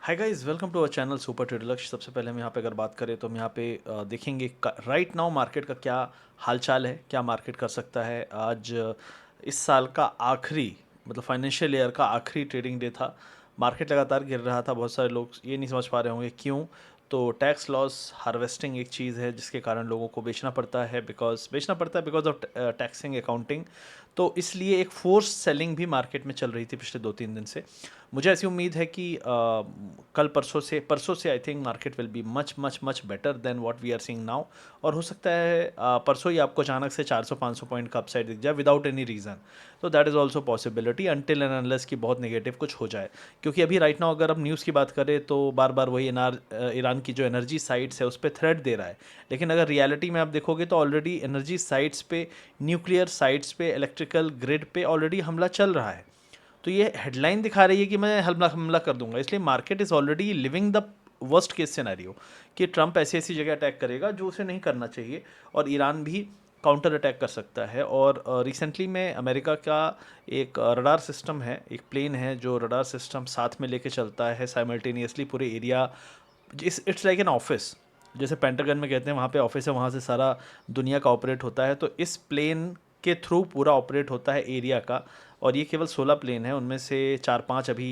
Hi guys, welcome to our channel super trade Lakshya. सबसे पहले हम यहाँ पे अगर बात करें तो हम यहाँ पे देखेंगे राइट नाउ मार्केट का क्या हालचाल है, क्या मार्केट कर सकता है। आज इस साल का आखिरी मतलब फाइनेंशियल ईयर का आखिरी ट्रेडिंग डे था। मार्केट लगातार गिर रहा था। बहुत सारे लोग ये नहीं समझ पा रहे होंगे क्यों। तो टैक्स लॉस हार्वेस्टिंग एक चीज़ है जिसके कारण लोगों को बेचना पड़ता है, बिकॉज ऑफ टैक्सिंग अकाउंटिंग। तो इसलिए एक फोर्स सेलिंग भी मार्केट में चल रही थी पिछले 2-3 दिन से। मुझे ऐसी उम्मीद है कि कल परसों से I think market will be much much much better than what we are seeing now. और हो सकता है परसों ही आपको अचानक से 400-500 पॉइंट का अपसाइड दिख जाए विदाउट एनी रीज़न। तो that is also possibility until and unless कि बहुत नेगेटिव कुछ हो जाए। क्योंकि अभी राइट नाउ अगर हम न्यूज़ की बात करें तो बार बार वही ईरान की जो एनर्जी साइट्स है उस पर थ्रेट दे रहा है। लेकिन अगर रियलिटी में आप देखोगे तो ऑलरेडी एनर्जी साइट्स पे, न्यूक्लियर साइट्स पे, इलेक्ट्रिकल ग्रिड पे ऑलरेडी हमला चल रहा है। तो ये हेडलाइन दिखा रही है कि मैं हमला हमला कर दूंगा, इसलिए market is already living the worst case scenario कि ट्रंप ऐसी ऐसी जगह अटैक करेगा जो उसे नहीं करना चाहिए, और ईरान भी काउंटर अटैक कर सकता है। और रिसेंटली में अमेरिका का एक रडार सिस्टम है, एक प्लेन है जो रडार सिस्टम साथ में लेके चलता है साइमल्टेनियसली पूरे area. It's like an office, जैसे पेंटागन में कहते हैं वहाँ पे ऑफिस है, वहाँ से सारा दुनिया का ऑपरेट होता है। तो इस प्लेन के थ्रू पूरा ऑपरेट होता है एरिया का। और ये केवल 16 प्लेन है, उनमें से 4-5 अभी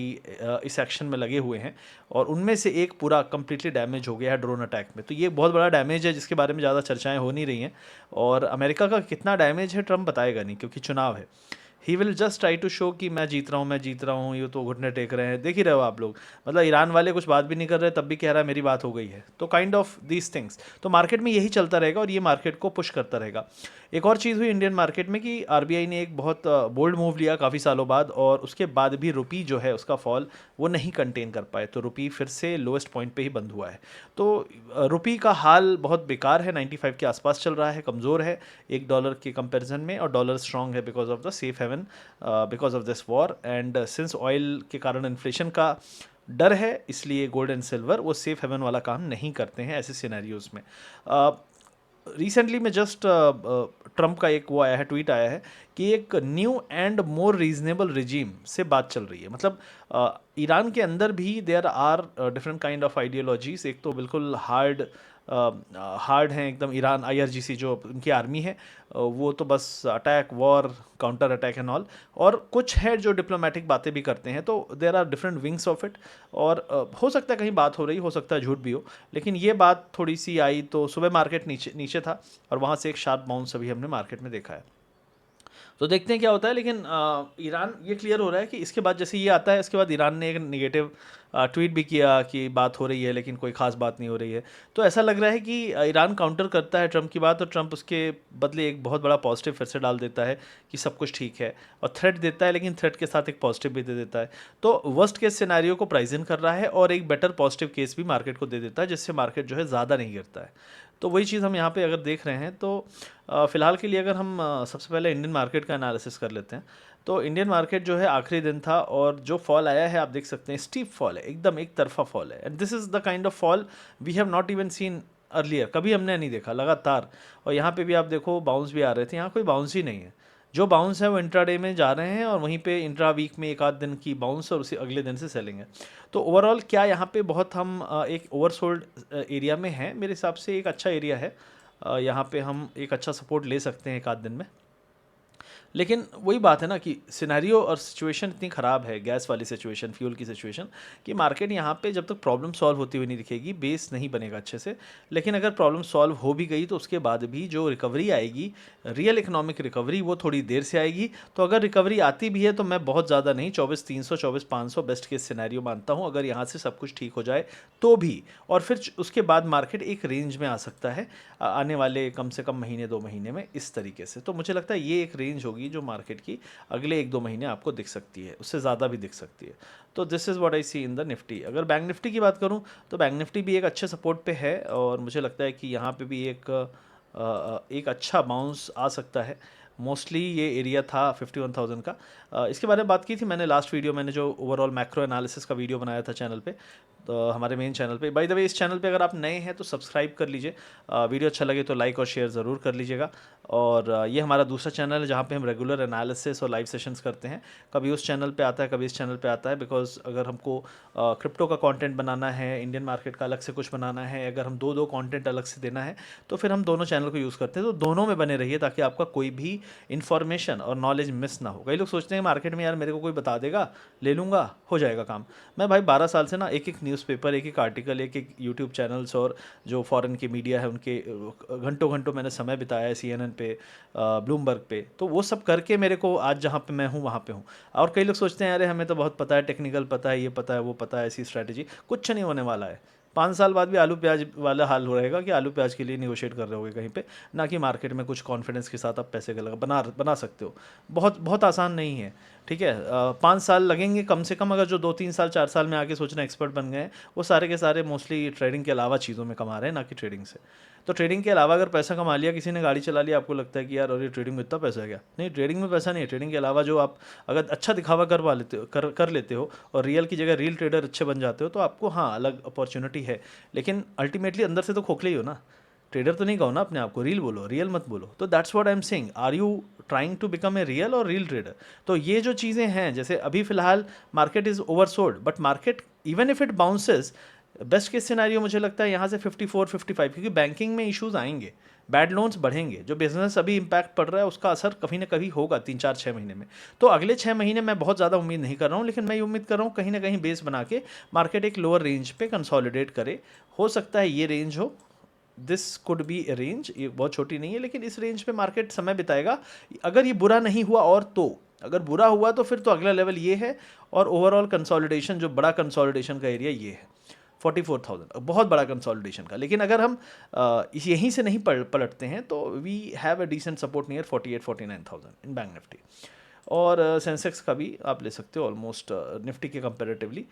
इस एक्शन में लगे हुए हैं, और उनमें से एक पूरा कम्प्लीटली डैमेज हो गया है ड्रोन अटैक में। तो ये बहुत बड़ा डैमेज है जिसके बारे में ज़्यादा चर्चाएं हो नहीं रही हैं। और अमेरिका का कितना डैमेज है ट्रंप बताएगा नहीं, क्योंकि चुनाव है। He will just try to show कि मैं जीत रहा हूँ, मैं जीत रहा हूँ। ये तो घुटने टेक रहे हैं, देख ही रहे हो आप लोग। मतलब ईरान वाले कुछ बात भी नहीं कर रहे, तब भी कह रहा है मेरी बात हो गई है। तो काइंड ऑफ दीज थिंग्स तो मार्केट में यही चलता रहेगा और ये मार्केट को पुश करता रहेगा। एक और चीज़ हुई इंडियन मार्केट में कि आरबीआई ने एक बहुत बोल्ड मूव लिया काफ़ी सालों बाद, और उसके बाद भी रुपी जो है उसका फॉल वो नहीं कंटेन कर पाए। तो रुपी फिर से लोएस्ट पॉइंट पे ही बंद हुआ है। तो रुपी का हाल बहुत बेकार है, 95 के आसपास चल रहा है, कमज़ोर है $1 के कंपैरिजन में। और डॉलर स्ट्रांग है because of the safe haven, because of this war. And since oil के कारण इन्फ्लेशन का डर है, इसलिए गोल्ड एंड सिल्वर वो सेफ हेवन वाला काम नहीं करते हैं ऐसे सिनेरियोज में। रिसेंटली में जस्ट ट्रंप का एक वो आया है, ट्वीट आया है कि एक new and more reasonable regime से बात चल रही है। मतलब ईरान के अंदर भी there are different kind of ideologies. एक तो बिल्कुल हार्ड हैं एकदम, ईरान आईआरजीसी जो उनकी आर्मी है, वो तो बस attack, war, counter attack and all. और कुछ है जो डिप्लोमेटिक बातें भी करते हैं। तो there are different wings of it. और हो सकता है कहीं बात हो रही, हो सकता है झूठ भी हो। लेकिन ये बात थोड़ी सी आई तो सुबह मार्केट नीचे नीचे था, और वहाँ से एक शार्प बाउंस अभी हमने मार्केट में देखा है। तो देखते हैं क्या होता है। लेकिन ईरान, ये क्लियर हो रहा है कि इसके बाद जैसे ये आता है, इसके बाद ईरान ने एक निगेटिव ट्वीट भी किया कि बात हो रही है लेकिन कोई खास बात नहीं हो रही है। तो ऐसा लग रहा है कि ईरान काउंटर करता है ट्रंप की बात, और ट्रंप उसके बदले एक बहुत बड़ा पॉजिटिव फिर से डाल देता है कि सब कुछ ठीक है। और थ्रेट देता है, लेकिन थ्रेट के साथ एक पॉजिटिव भी दे देता है। तो वर्स्ट केस सिनेरियो को प्राइज इन कर रहा है, और एक बेटर पॉजिटिव केस भी मार्केट को दे देता है, जिससे मार्केट जो है ज़्यादा नहीं गिरता है। तो वही चीज़ हम यहाँ पे अगर देख रहे हैं तो फ़िलहाल के लिए अगर हम सबसे पहले इंडियन मार्केट का एनालिसिस कर लेते हैं। तो इंडियन मार्केट जो है आखिरी दिन था, और जो फॉल आया है आप देख सकते हैं, स्टीप फॉल है, एकदम एक तरफा फॉल है। And this is the kind of fall we have not even seen earlier, कभी हमने नहीं देखा लगातार। और यहाँ पे भी आप देखो बाउंस भी आ रहे थे, यहाँ कोई बाउंस ही नहीं है। जो बाउंस है वो इंट्राडे में जा रहे हैं, और वहीं पे इंट्रा वीक में एक आध दिन की बाउंस, और उसी अगले दिन से सेलिंग है। तो ओवरऑल क्या यहाँ पे बहुत हम एक ओवरसोल्ड एरिया में हैं, मेरे हिसाब से एक अच्छा एरिया है। यहाँ पे हम एक अच्छा सपोर्ट ले सकते हैं एक आध दिन में। लेकिन वही बात है ना कि सिनेरियो और सिचुएशन इतनी ख़राब है, गैस वाली सिचुएशन, फ्यूल की सिचुएशन, कि मार्केट यहाँ पे जब तक प्रॉब्लम सॉल्व होती हुई नहीं दिखेगी, बेस नहीं बनेगा अच्छे से। लेकिन अगर प्रॉब्लम सॉल्व हो भी गई तो उसके बाद भी जो रिकवरी आएगी, रियल इकोनॉमिक रिकवरी, वो थोड़ी देर से आएगी। तो अगर रिकवरी आती भी है तो मैं बहुत ज़्यादा नहीं, 24,300 24,500 बेस्ट केस सिनेरियो मानता हूँ, अगर यहाँ से सब कुछ ठीक हो जाए तो भी। और फिर उसके बाद मार्केट एक रेंज में आ सकता है आने वाले कम से कम महीने 2 महीने में, इस तरीके से। तो मुझे लगता है ये एक रेंज होगी जो मार्केट की अगले 1-2 महीने आपको दिख सकती है, उससे ज़्यादा भी दिख सकती है। तो this is what I see in the Nifty. अगर बैंक निफ्टी की बात करूं तो बैंक निफ्टी भी एक अच्छे सपोर्ट पे है, और मुझे लगता है कि यहाँ पे भी एक अच्छा बाउंस आ सकता है। मोस्टली ये एरिया था 51,000 का। इसके बारे में बात की थी मैंने लास्ट वीडियो, मैंने जो ओवरऑल मैक्रो एनालिसिस का वीडियो बनाया था चैनल पे, तो हमारे मेन चैनल पे। बाय द वे इस चैनल पे अगर आप नए हैं तो सब्सक्राइब कर लीजिए, वीडियो अच्छा लगे तो लाइक और शेयर ज़रूर कर लीजिएगा। और ये हमारा दूसरा चैनल है जहाँ पे हम रेगुलर एनालिसिस और लाइव सेशंस करते हैं। कभी उस चैनल पे आता है, कभी इस चैनल पे आता है, बिकॉज अगर हमको क्रिप्टो का कंटेंट बनाना है, इंडियन मार्केट का अलग से कुछ बनाना है, अगर हम दो दो कंटेंट अलग से देना है तो फिर हम दोनों चैनल को यूज़ करते हैं। तो दोनों में बने रहिए ताकि आपका कोई भी इन्फॉर्मेशन और नॉलेज मिस ना हो। कई लोग सोचते हैं मार्केट में यार मेरे को कोई बता देगा, ले लूँगा, हो जाएगा काम। मैं भाई 12 साल से ना एक एक न्यूज़पेपर, एक एक आर्टिकल, एक एक यूट्यूब चैनल्स और जो फॉरेन की मीडिया है उनके घंटों घंटों मैंने समय बिताया है, CNN पे, ब्लूमबर्ग पे। तो वो सब करके मेरे को आज जहाँ पे मैं हूँ वहाँ पे हूँ। और कई लोग सोचते हैं अरे हमें तो बहुत पता है, टेक्निकल पता है, ये पता है, वो पता है, ऐसी स्ट्रैटेजी। कुछ नहीं होने वाला है। 5 साल बाद भी आलू प्याज वाला हाल हो रहेगा कि आलू प्याज के लिए निगोशिएट कर रहे होगे कहीं पे, ना कि मार्केट में कुछ कॉन्फिडेंस के साथ आप पैसे का लगा बना सकते हो। बहुत बहुत आसान नहीं है, ठीक है। 5 साल लगेंगे कम से कम। अगर जो 2 3 साल 4 साल में आके सोचना एक्सपर्ट बन गए हैं, वो सारे के सारे मोस्टली ट्रेडिंग के अलावा चीज़ों में कमा रहे हैं, ना कि ट्रेडिंग से। तो ट्रेडिंग के अलावा अगर पैसा कमा लिया, किसी ने गाड़ी चला लिया, आपको लगता है कि यार अरे ट्रेडिंग में इतना पैसा है क्या? नहीं, ट्रेडिंग में पैसा नहीं है। ट्रेडिंग के अलावा जो आप अगर अच्छा दिखावा करवा लेते हो, कर लेते हो, और रियल की जगह रियल ट्रेडर अच्छे बन जाते हो, तो आपको हाँ अलग अपॉर्चुनिटी है। लेकिन अल्टीमेटली अंदर से तो खोखले ही हो ना। ट्रेडर तो नहीं कहो ना अपने आप को, रील बोलो, रियल मत बोलो। तो that's what I am saying, are you trying to become a real और रियल ट्रेडर? तो ये जो चीज़ें हैं, जैसे अभी फिलहाल market is oversold, but market even if it bounces, best case scenario मुझे लगता है यहाँ से 54 55, क्योंकि बैंकिंग में इश्यूज आएंगे, बैड लोन्स बढ़ेंगे, जो बिजनेस अभी इंपैक्ट पड़ रहा है उसका असर कभी ना कभी होगा 3 4 6 महीने में। तो अगले 6 महीने मैं बहुत ज़्यादा उम्मीद नहीं कर रहा हूँ, लेकिन मैं ये उम्मीद कर रहा हूँ कहीं ना कहीं बेस बना के मार्केट एक लोअर रेंज पे कंसोलिडेट करे। हो सकता है ये रेंज हो, this could be A range, ये बहुत छोटी नहीं है, लेकिन इस रेंज पे मार्केट समय बिताएगा। अगर ये बुरा नहीं हुआ, और तो अगर बुरा हुआ तो फिर तो अगला लेवल ये है, और ओवरऑल कंसोलिडेशन, जो बड़ा कंसोलिडेशन का एरिया ये है 44,000, बहुत बड़ा कंसोलिडेशन का। लेकिन अगर हम इस यहीं से नहीं पलटते हैं तो we have a decent support near 48 49,000 in bank Nifty. और सेंसेक्स का भी आप ले सकते हो ऑलमोस्ट निफ्टी के कंपेरेटिवली।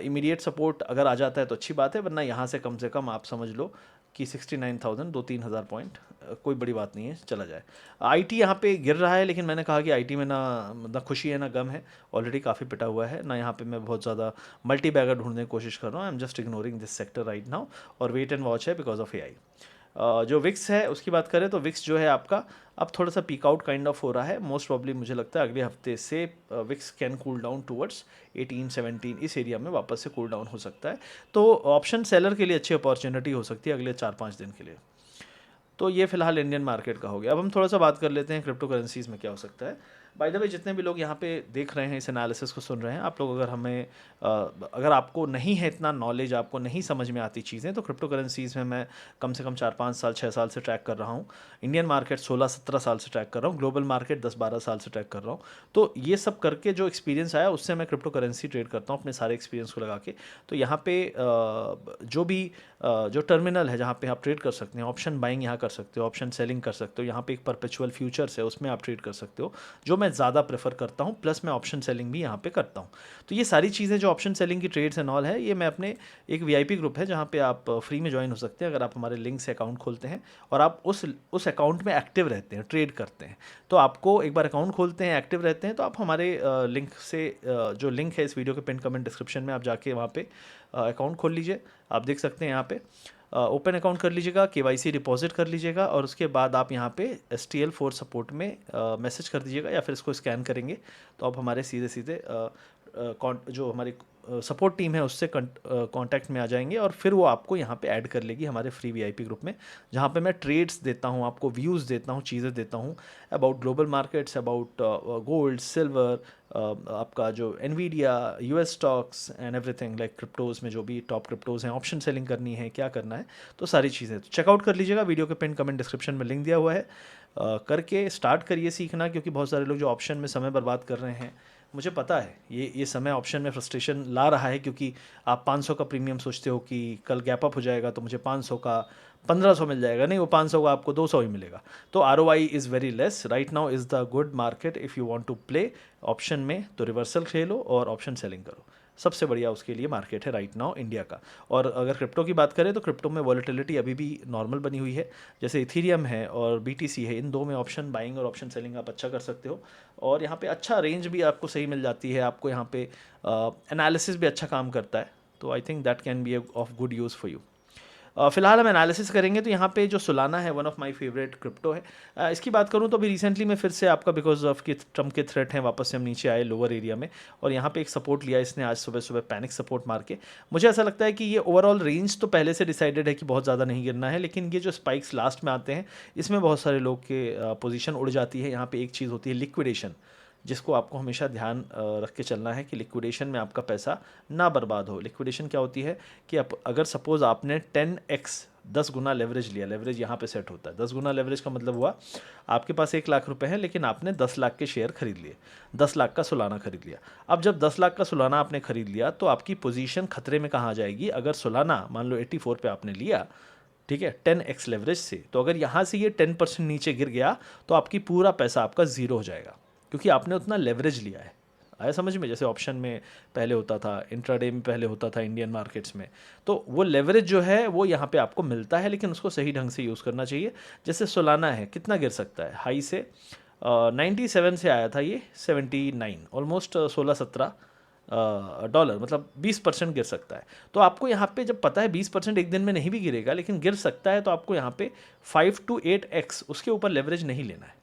इमीडिएट सपोर्ट अगर आ जाता है तो अच्छी बात है, वरना यहाँ से कम आप समझ लो कि 69,000, 2 3 हज़ार पॉइंट, कोई बड़ी बात नहीं है, चला जाए। आईटी यहाँ पे गिर रहा है, लेकिन मैंने कहा कि आईटी में ना खुशी है ना गम है, ऑलरेडी काफ़ी पिटा हुआ है ना। यहाँ पे मैं बहुत ज़्यादा मल्टी बैगर ढूंढने की कोशिश कर रहा हूँ। I am just ignoring this sector right now, और वेट एंड वॉच है बिकॉज ऑफ एआई। जो विक्स है उसकी बात करें तो विक्स जो है आपका अब थोड़ा सा पीक आउट काइंड ऑफ हो रहा है। मोस्ट प्रॉब्ली मुझे लगता है अगले हफ्ते से VIX can cool down towards 18 17, इस एरिया में वापस से कूल डाउन हो सकता है। तो ऑप्शन सेलर के लिए अच्छी अपॉर्चुनिटी हो सकती है अगले 4 5 दिन के लिए। तो ये फिलहाल इंडियन मार्केट का हो गया। अब हम थोड़ा सा बात कर लेते हैं क्रिप्टो करेंसीज में क्या हो सकता है। बाय द वे जितने भी लोग यहाँ पे देख रहे हैं, इस एनालिसिस को सुन रहे हैं, आप लोग अगर अगर आपको नहीं है इतना नॉलेज, आपको नहीं समझ में आती चीज़ें, तो क्रिप्टो करेंसीज में मैं कम से कम 4 5 साल 6 साल से ट्रैक कर रहा हूँ। इंडियन मार्केट 16 17 साल से ट्रैक कर रहा हूँ, ग्लोबल मार्केट 10 12 साल से ट्रैक कर रहा हूँ। तो ये सब करके जो एक्सपीरियंस आया उससे मैं क्रिप्टो करेंसी ट्रेड करता हूँ अपने सारे एक्सपीरियंस को लगा के। तो यहाँ पे जो भी जो टर्मिनल है जहाँ पे आप ट्रेड कर सकते हैं, ऑप्शन बाइंग यहाँ कर सकते हो, ऑप्शन सेलिंग कर सकते हो, यहाँ पे एक परपेचुअल फ्यूचर्स है उसमें आप ट्रेड कर सकते हो, जो मैं ज़्यादा प्रेफर करता हूँ। प्लस मैं ऑप्शन सेलिंग भी यहाँ पे करता हूँ। तो ये सारी चीज़ें जो ऑप्शन सेलिंग की ट्रेड्स एंड ऑल है, ये मैं अपने एक वीआईपी ग्रुप है जहाँ पे आप फ्री में ज्वाइन हो सकते हैं अगर आप हमारे लिंक से अकाउंट खोलते हैं और आप उस अकाउंट में एक्टिव रहते हैं, ट्रेड करते हैं। तो आपको एक बार अकाउंट खोलते हैं, एक्टिव रहते हैं, तो आप हमारे लिंक से, जो लिंक है इस वीडियो के पिन कमेंट डिस्क्रिप्शन में, आप जाके वहाँ पे अकाउंट खोल लीजिए। आप देख सकते हैं यहाँ पे ओपन अकाउंट कर लीजिएगा, केवाईसी डिपॉजिट कर लीजिएगा, और उसके बाद आप यहाँ पे STL4 सपोर्ट में मैसेज कर दीजिएगा, या फिर इसको स्कैन करेंगे तो आप हमारे सीधे सीधे जो हमारी सपोर्ट टीम है उससे कांटेक्ट में आ जाएंगे, और फिर वो आपको यहाँ पे ऐड कर लेगी हमारे फ्री वीआईपी ग्रुप में, जहाँ पे मैं ट्रेड्स देता हूँ, आपको व्यूज़ देता हूँ, चीज़ें देता हूँ about global markets, about gold silver, आपका जो Nvidia, US stocks and everything like cryptos में जो भी टॉप क्रिप्टोज़ हैं, ऑप्शन सेलिंग करनी है, क्या करना है, तो सारी चीज़ें तो चेकआउट कर लीजिएगा। वीडियो के पिन कमेंट डिस्क्रिप्शन में लिंक दिया हुआ है, करके स्टार्ट करिए सीखना, क्योंकि बहुत सारे लोग जो ऑप्शन में समय बर्बाद कर रहे हैं, मुझे पता है ये समय ऑप्शन में फ्रस्ट्रेशन ला रहा है, क्योंकि आप 500 का प्रीमियम सोचते हो कि कल गैप अप हो जाएगा तो मुझे 500 का 1500 मिल जाएगा। नहीं, वो 500 का आपको 200 ही मिलेगा। तो ROI is very less. Right now is the good market if you want to play option में, तो रिवर्सल खेलो और ऑप्शन सेलिंग करो। सबसे बढ़िया उसके लिए मार्केट है राइट नाउ इंडिया का। और अगर क्रिप्टो की बात करें तो क्रिप्टो में वॉलेटिलिटी अभी भी नॉर्मल बनी हुई है, जैसे इथीरियम है और BTC है, इन दो में ऑप्शन बाइंग और ऑप्शन सेलिंग आप अच्छा कर सकते हो। और यहाँ पे अच्छा रेंज भी आपको सही मिल जाती है, आपको यहाँ पे एनालिसिस भी अच्छा काम करता है, तो I think that can be of good use for you. फिलहाल हम एनालिसिस करेंगे तो यहाँ पे जो सोलाना है one of my favourite crypto है। इसकी बात करूँ तो अभी रिसेंटली में फिर से आपका बिकॉज ऑफ कि ट्रम्प के थ्रेट हैं वापस से हम नीचे आए लोअर एरिया में, और यहाँ पे एक सपोर्ट लिया इसने आज सुबह सुबह पैनिक सपोर्ट मार के। मुझे ऐसा लगता है कि ये ओवरऑल रेंज तो पहले से डिसाइडेड है कि बहुत ज़्यादा नहीं गिरना है, लेकिन ये जो स्पाइक्स लास्ट में आते हैं इसमें बहुत सारे लोग के पोजीशन उड़ जाती है। यहाँ पे एक चीज़ होती है लिक्विडेशन, जिसको आपको हमेशा ध्यान रख के चलना है कि लिक्विडेशन में आपका पैसा ना बर्बाद हो। लिक्विडेशन क्या होती है कि आप अगर सपोज़ आपने 10x 10 गुना लेवरेज लिया, लेवरेज यहाँ पे सेट होता है 10 गुना लेवरेज का मतलब हुआ आपके पास 1 लाख रुपए हैं, लेकिन आपने 10 लाख के शेयर खरीद लिए, 10 लाख का सोलाना खरीद लिया। अब जब 10 लाख का सोलाना आपने खरीद लिया तो आपकी पोजीशन खतरे में कहाँ आ जाएगी? अगर सोलाना मान लो 84 पे आपने लिया, ठीक है, 10x लेवरेज से, तो अगर यहाँ से ये 10% नीचे गिर गया तो आपकी पूरा पैसा आपका ज़ीरो हो जाएगा, क्योंकि आपने उतना लेवरेज लिया है। आया समझ में? जैसे ऑप्शन में पहले होता था, इंट्राडे में पहले होता था इंडियन मार्केट्स में, तो वो लेवरेज जो है वो यहाँ पे आपको मिलता है, लेकिन उसको सही ढंग से यूज़ करना चाहिए। जैसे सोलाना है कितना गिर सकता है? हाई से 97 से आया था ये 79, ऑलमोस्ट 16-17 डॉलर, मतलब 20% गिर सकता है। तो आपको यहाँ पे जब पता है 20% एक दिन में नहीं भी गिरेगा लेकिन गिर सकता है, तो आपको यहाँ पे 5 to 8x उसके ऊपर लेवरेज नहीं लेना है।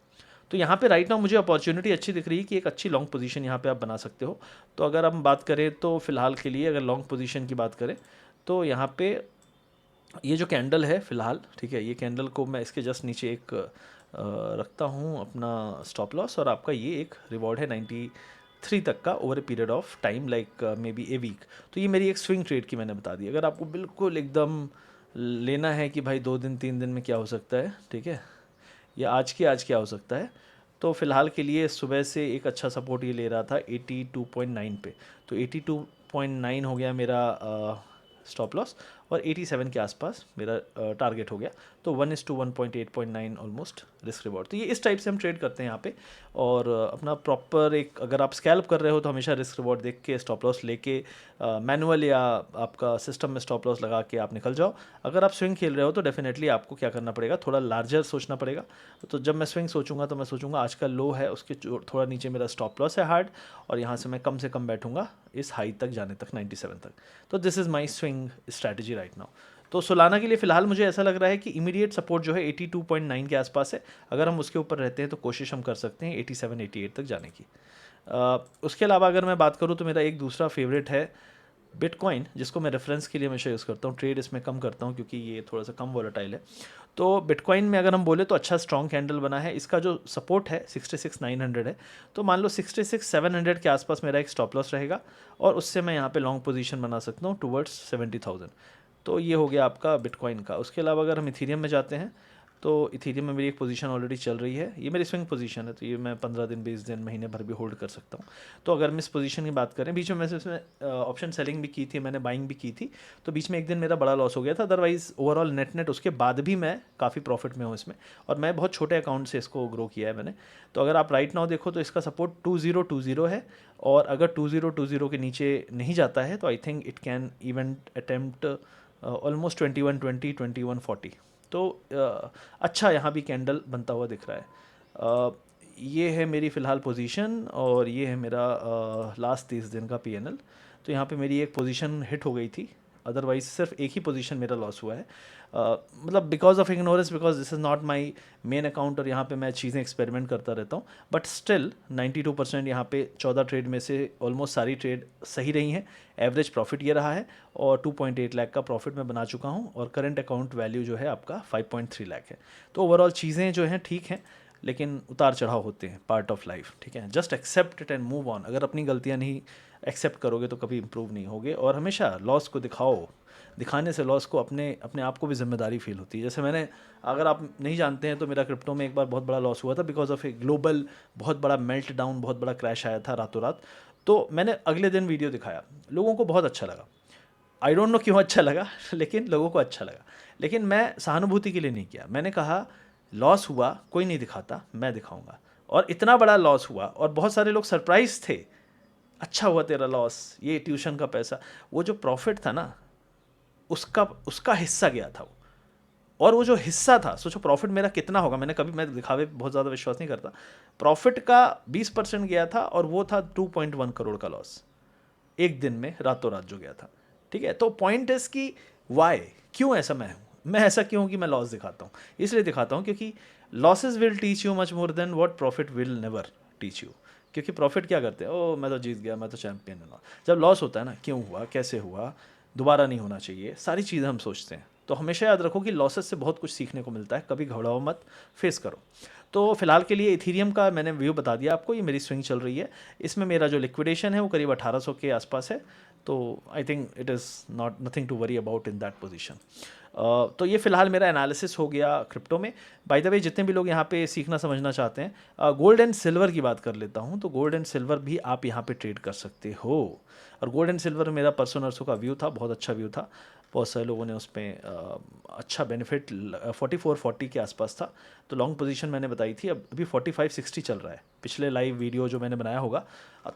तो यहाँ पे राइट नाउ मुझे अपॉर्चुनिटी अच्छी दिख रही है कि एक अच्छी लॉन्ग पोजीशन यहाँ पे आप बना सकते हो। तो अगर हम बात करें तो फ़िलहाल के लिए अगर लॉन्ग पोजीशन की बात करें तो यहाँ पे ये जो कैंडल है फ़िलहाल, ठीक है, ये कैंडल को मैं इसके जस्ट नीचे एक रखता हूँ अपना स्टॉप लॉस, और आपका ये एक रिवॉर्ड है 93 तक का over a period of time, like maybe a week. तो ये मेरी एक स्विंग ट्रेड की मैंने बता दी। अगर आपको बिल्कुल एकदम लेना है कि भाई 2 दिन 3 दिन में क्या हो सकता है, ठीक है, या आज क्या हो सकता है, तो फ़िलहाल के लिए सुबह से एक अच्छा सपोर्ट ये ले रहा था 82.9 पे, तो 82.9 हो गया मेरा स्टॉप लॉस, और 87 के आसपास मेरा टारगेट हो गया। तो 1:1.8.9 ऑलमोस्ट रिस्क रिवॉर्ड। तो ये इस टाइप से हम ट्रेड करते हैं यहाँ पे, और अपना प्रॉपर एक, अगर आप स्कैल्प कर रहे हो तो हमेशा रिस्क रिवॉर्ड देख के स्टॉप लॉस लेके मैनुअल या आपका सिस्टम में स्टॉप लॉस लगा के आप निकल जाओ। अगर आप स्विंग खेल रहे हो तो डेफिनेटली आपको क्या करना पड़ेगा, थोड़ा लार्जर सोचना पड़ेगा। तो जब मैं स्विंग सोचूंगा तो मैं सोचूंगा आज का लो है उसके थोड़ा नीचे मेरा स्टॉप लॉस है हार्ड, और यहाँ से मैं कम से कम बैठूंगा इस हाई तक जाने तक 97 तक। तो this is my swing strategy right now. तो सोलाना के लिए फ़िलहाल मुझे ऐसा लग रहा है कि इमीडिएट सपोर्ट जो है 82.9 के आसपास है। अगर हम उसके ऊपर रहते हैं तो कोशिश हम कर सकते हैं 87-88 तक जाने की। उसके अलावा अगर मैं बात करूँ तो मेरा एक दूसरा फेवरेट है बिटकॉइन, जिसको मैं रेफरेंस के लिए हमेशा यूज़ करता हूँ। ट्रेड इसमें कम करता हूँ क्योंकि ये थोड़ा सा कम वॉलेटाइल है। तो बिटकॉइन में अगर हम बोले तो अच्छा स्ट्रॉन्ग कैंडल बना है। इसका जो सपोर्ट है 66,900 है, तो मान लो 66,700 के आसपास मेरा एक स्टॉप लॉस रहेगा, और उससे मैं यहाँ पे लॉन्ग पोजीशन बना सकता हूँ टुवर्ड्स 70,000। तो ये हो गया आपका बिटकॉइन का। उसके अलावा अगर हम इथीरियम में जाते हैं तो इथीरियम में मेरी एक पोजीशन ऑलरेडी चल रही है, ये मेरी स्विंग पोजीशन है, तो ये मैं 15 दिन 20 दिन महीने भर भी होल्ड कर सकता हूँ। तो अगर हम इस पोजीशन की बात करें, बीच में मैं इसमें ऑप्शन सेलिंग भी की थी, मैंने बाइंग भी की थी, तो बीच में एक दिन मेरा बड़ा लॉस हो गया था। अदरवाइज़ ओवरऑल नेट उसके बाद भी मैं काफ़ी प्रॉफिट में हूँ इसमें, और मैं बहुत छोटे अकाउंट से इसको ग्रो किया है मैंने। तो अगर आप राइट नाउ देखो तो इसका सपोर्ट 2020 है, और अगर 2020 के नीचे नहीं जाता है तो I think it can even attempt almost 2120 2140। तो अच्छा यहाँ भी कैंडल बनता हुआ दिख रहा है। ये है मेरी फ़िलहाल पोजीशन, और ये है मेरा लास्ट 30 दिन का पीएनएल। तो यहाँ पे मेरी एक पोजीशन हिट हो गई थी, अदरवाइज सिर्फ एक ही पोजीशन मेरा लॉस हुआ है, मतलब because of ignorance, because this is not my main account, और यहाँ पे मैं चीज़ें एक्सपेरिमेंट करता रहता हूँ। बट स्टिल 92% यहाँ पे 14 ट्रेड में से ऑलमोस्ट सारी ट्रेड सही रही हैं। एवरेज प्रॉफिट ये रहा है, और 2.8 लाख का प्रॉफिट मैं बना चुका हूँ, और करंट अकाउंट वैल्यू जो है आपका 5.3 लाख है। तो ओवरऑल चीज़ें जो हैं ठीक हैं, लेकिन उतार चढ़ाव होते हैं, पार्ट ऑफ लाइफ, ठीक है। Just accept it and move on. अगर अपनी गलतियाँ नहीं एक्सेप्ट करोगे तो कभी इंप्रूव नहीं होगे, और हमेशा लॉस को दिखाओ, दिखाने से लॉस को अपने अपने आप को भी जिम्मेदारी फील होती है। जैसे मैंने, अगर आप नहीं जानते हैं तो मेरा क्रिप्टो में एक बार बहुत बड़ा लॉस हुआ था बिकॉज ऑफ ए ग्लोबल बहुत बड़ा मेल्ट डाउन, बहुत बड़ा क्रैश आया था रातों रात। तो मैंने अगले दिन वीडियो दिखाया, लोगों को बहुत अच्छा लगा, आई डोंट नो क्यों अच्छा लगा लेकिन लोगों को अच्छा लगा। लेकिन मैं सहानुभूति के लिए नहीं किया, मैंने कहा लॉस हुआ कोई नहीं दिखाता, मैं दिखाऊंगा। और इतना बड़ा लॉस हुआ, और बहुत सारे लोग सरप्राइज थे। अच्छा हुआ तेरा लॉस, ये ट्यूशन का पैसा, वो जो प्रॉफिट था ना, उसका उसका हिस्सा गया था वो। और वो जो हिस्सा था, सोचो प्रॉफिट मेरा कितना होगा, मैं दिखावे बहुत ज़्यादा विश्वास नहीं करता। प्रॉफिट का 20% गया था और वो था 2.1 करोड़ का लॉस, एक दिन में रातों रात जो गया था। ठीक है, तो पॉइंट इज कि वाई, क्यों ऐसा मैं ऐसा क्यों कि मैं लॉस दिखाता हूँ? इसलिए दिखाता हूँ क्योंकि losses will teach you much more than what profit will never teach you. क्योंकि प्रॉफिट क्या करते हैं, ओ मैं तो जीत गया, मैं तो चैंपियन हूँ। जब लॉस होता है ना, क्यों हुआ, कैसे हुआ, दोबारा नहीं होना चाहिए, सारी चीज़ें हम सोचते हैं। तो हमेशा याद रखो कि लॉसेस से बहुत कुछ सीखने को मिलता है, कभी घबराओ मत, फेस करो। तो फिलहाल के लिए इथीरियम का मैंने व्यू बता दिया आपको, ये मेरी स्विंग चल रही है। इसमें मेरा जो लिक्विडेशन है वो करीब 1800 के आसपास है। तो I think it is not nothing to worry about in that position. तो ये फिलहाल मेरा एनालिसिस हो गया क्रिप्टो में। बाय द वे, जितने भी लोग यहाँ पे सीखना समझना चाहते हैं, गोल्ड एंड सिल्वर की बात कर लेता हूँ। तो गोल्ड एंड सिल्वर भी आप यहाँ पे ट्रेड कर सकते हो। और गोल्ड एंड सिल्वर में मेरा परसों नरसों का व्यू था, बहुत अच्छा व्यू था। बहुत सारे लोगों ने उसमें अच्छा बेनिफिट, 4440 के आसपास था। तो लॉन्ग पोजीशन मैंने बताई थी, अब अभी 4560 चल रहा है, पिछले लाइव वीडियो जो मैंने बनाया होगा।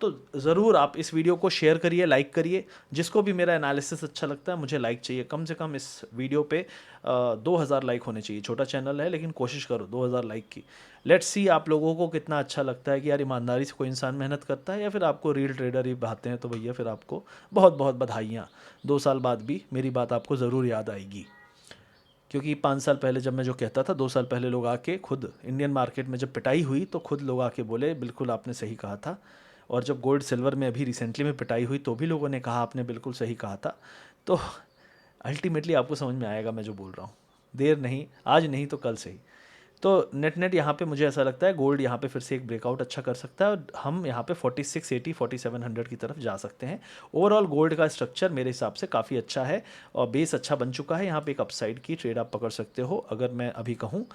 तो ज़रूर आप इस वीडियो को शेयर करिए, लाइक करिए। जिसको भी मेरा एनालिसिस अच्छा लगता है, मुझे लाइक चाहिए कम से कम। इस वीडियो पे 2000 लाइक होने चाहिए। छोटा चैनल है लेकिन कोशिश करो 2000 लाइक की। लेट्स सी आप लोगों को कितना अच्छा लगता है कि यार ईमानदारी से कोई इंसान मेहनत करता है, या फिर आपको रील ट्रेडर ही भाते हैं। तो भैया फिर आपको बहुत बहुत बधाइयाँ। 2 साल बाद भी मेरी बात आपको ज़रूर याद आएगी। क्योंकि 5 साल पहले जब मैं जो कहता था, 2 साल पहले लोग आके खुद इंडियन मार्केट में जब पिटाई हुई तो खुद लोग आके बोले बिल्कुल आपने सही कहा था। और जब गोल्ड सिल्वर में अभी रिसेंटली में पिटाई हुई तो भी लोगों ने कहा आपने बिल्कुल सही कहा था। तो अल्टीमेटली आपको समझ में आएगा मैं जो बोल रहा हूँ। देर नहीं, आज नहीं तो कल से ही। तो नेट नेट यहाँ पे मुझे ऐसा लगता है गोल्ड यहाँ पे फिर से एक ब्रेकआउट अच्छा कर सकता है और हम यहाँ पे 4680 4700 की तरफ जा सकते हैं। ओवरऑल गोल्ड का स्ट्रक्चर मेरे हिसाब से काफ़ी अच्छा है और बेस अच्छा बन चुका है। यहाँ पे एक अपसाइड की ट्रेड आप पकड़ सकते हो अगर मैं अभी कहूँ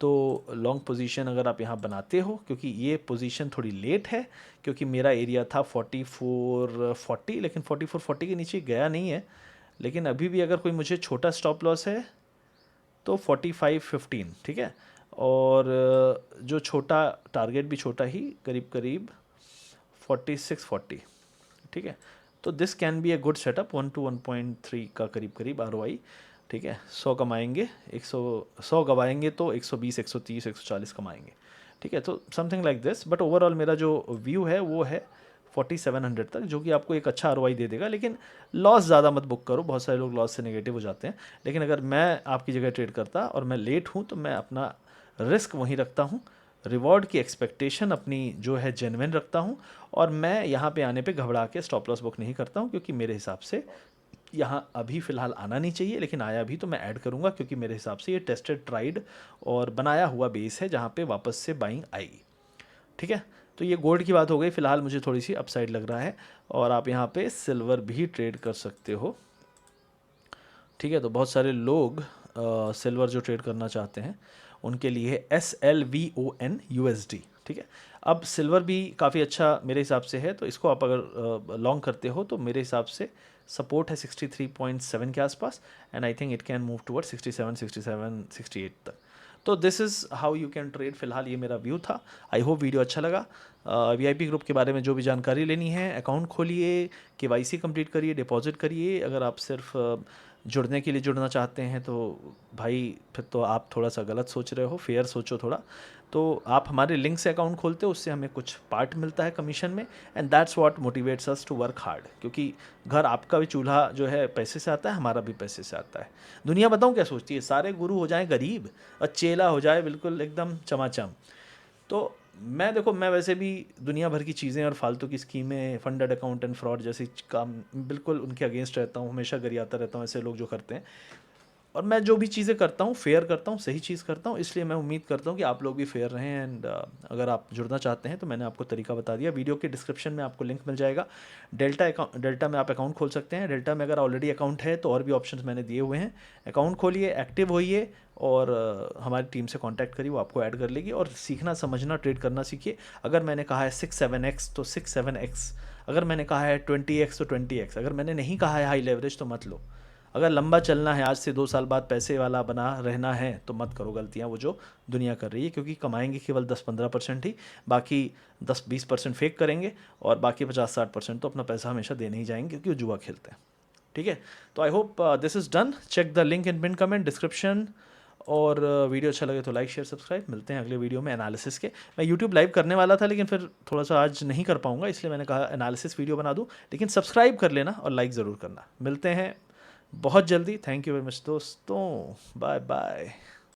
तो। लॉन्ग पोजीशन अगर आप यहाँ बनाते हो, क्योंकि ये पोजीशन थोड़ी लेट है, क्योंकि मेरा एरिया था 4440, लेकिन 4440 के नीचे गया नहीं है। लेकिन अभी भी अगर कोई मुझे छोटा स्टॉप लॉस है तो 4515, ठीक है। और जो छोटा टारगेट भी छोटा ही, करीब करीब 4640, ठीक है। तो this can be a good setup, 1 to 1.3 का करीब करीब ROI, ठीक है। 100 कमाएंगे, 100 गवाएंगे तो 120 130 140 कमाएंगे, ठीक है। तो something like this. But overall मेरा जो व्यू है वो है 4700 तक, जो कि आपको एक अच्छा ROI दे देगा। लेकिन लॉस ज़्यादा मत बुक करो, बहुत सारे लोग लॉस से नेगेटिव हो जाते हैं। लेकिन अगर मैं आपकी जगह ट्रेड करता और मैं लेट हूँ तो मैं अपना रिस्क वहीं रखता हूँ, रिवॉर्ड की एक्सपेक्टेशन अपनी जो है जेन्युइन रखता हूँ। और मैं यहाँ पे आने पे घबरा के स्टॉप लॉस बुक नहीं करता हूँ, क्योंकि मेरे हिसाब से यहाँ अभी फ़िलहाल आना नहीं चाहिए, लेकिन आया भी तो मैं ऐड करूँगा, क्योंकि मेरे हिसाब से ये टेस्टेड, ट्राइड और बनाया हुआ बेस है जहाँ पे वापस से बाइंग आएगी, ठीक है। तो ये गोल्ड की बात हो गई। फ़िलहाल मुझे थोड़ी सी अपसाइड लग रहा है और आप यहाँ पे सिल्वर भी ट्रेड कर सकते हो, ठीक है। तो बहुत सारे लोग सिल्वर जो ट्रेड करना चाहते हैं उनके लिए SLVON USD, ठीक है। अब सिल्वर भी काफ़ी अच्छा मेरे हिसाब से है, तो इसको आप अगर लॉन्ग करते हो तो मेरे हिसाब से सपोर्ट है 63.7 के आसपास, and I think it can move toward 67 67 68 तक। तो this is how you can trade. फिलहाल ये मेरा व्यू था। आई होप वीडियो अच्छा लगा। VIP ग्रुप के बारे में जो भी जानकारी लेनी है, अकाउंट खोलिए, KYC कंप्लीट करिए, डिपॉजिट करिए। अगर आप सिर्फ जुड़ने के लिए जुड़ना चाहते हैं तो भाई फिर तो आप थोड़ा सा गलत सोच रहे हो, फेयर सोचो थोड़ा। तो आप हमारे लिंक से अकाउंट खोलते हो, उससे हमें कुछ पार्ट मिलता है कमीशन में, and that's what motivates us to work hard. क्योंकि घर आपका भी चूल्हा जो है पैसे से आता है, हमारा भी पैसे से आता है। दुनिया बताऊँ क्या सोचती है, सारे गुरु हो जाएं गरीब और चेला हो जाए बिल्कुल एकदम चमाचम। तो मैं देखो, मैं वैसे भी दुनिया भर की चीज़ें और फालतू की स्कीमें, फंडेड अकाउंट एंड फ्रॉड जैसी काम बिल्कुल उनके अगेंस्ट रहता हूँ, हमेशा गरियाता रहता हूँ ऐसे लोग जो करते हैं। और मैं जो भी चीज़ें करता हूँ फेयर करता हूँ, सही चीज़ करता हूँ। इसलिए मैं उम्मीद करता हूँ कि आप लोग भी फेयर रहें। एंड अगर आप जुड़ना चाहते हैं तो मैंने आपको तरीका बता दिया, वीडियो के डिस्क्रिप्शन में आपको लिंक मिल जाएगा। डेल्टा में आप अकाउंट खोल सकते हैं। डेल्टा में अगर ऑलरेडी अकाउंट है तो और भी ऑप्शंस मैंने दिए हुए हैं। अकाउंट खोलिए, एक्टिव होइए और हमारी टीम से कांटेक्ट करिए, वो आपको ऐड कर लेगी। और सीखना, समझना, ट्रेड करना सीखिए। अगर मैंने कहा है 6-7x तो 6-7x, अगर मैंने कहा है 20x तो 20x, अगर मैंने नहीं कहा है हाई लेवरेज तो मत लो। अगर लंबा चलना है, आज से 2 साल बाद पैसे वाला बना रहना है, तो मत करो गलतियाँ वो जो दुनिया कर रही है, क्योंकि कमाएंगे केवल 10-15% ही, बाकी 10-20% फेक करेंगे और बाकी 50-60% तो अपना पैसा हमेशा देने ही जाएंगे, क्योंकि वो जुआ खेलते हैं। ठीक है, तो I hope this is done. Check the link in pin comment description. और वीडियो अच्छा लगे तो लाइक शेयर सब्सक्राइब। मिलते हैं अगले वीडियो में एनालिसिस के। मैं यूट्यूब लाइव करने वाला था, लेकिन फिर थोड़ा सा आज नहीं कर पाऊंगा, इसलिए मैंने कहा एनालिसिस वीडियो बना दूं। लेकिन सब्सक्राइब कर लेना और लाइक ज़रूर करना। मिलते हैं बहुत जल्दी। थैंक यू वेरी मच दोस्तों, बाय बाय।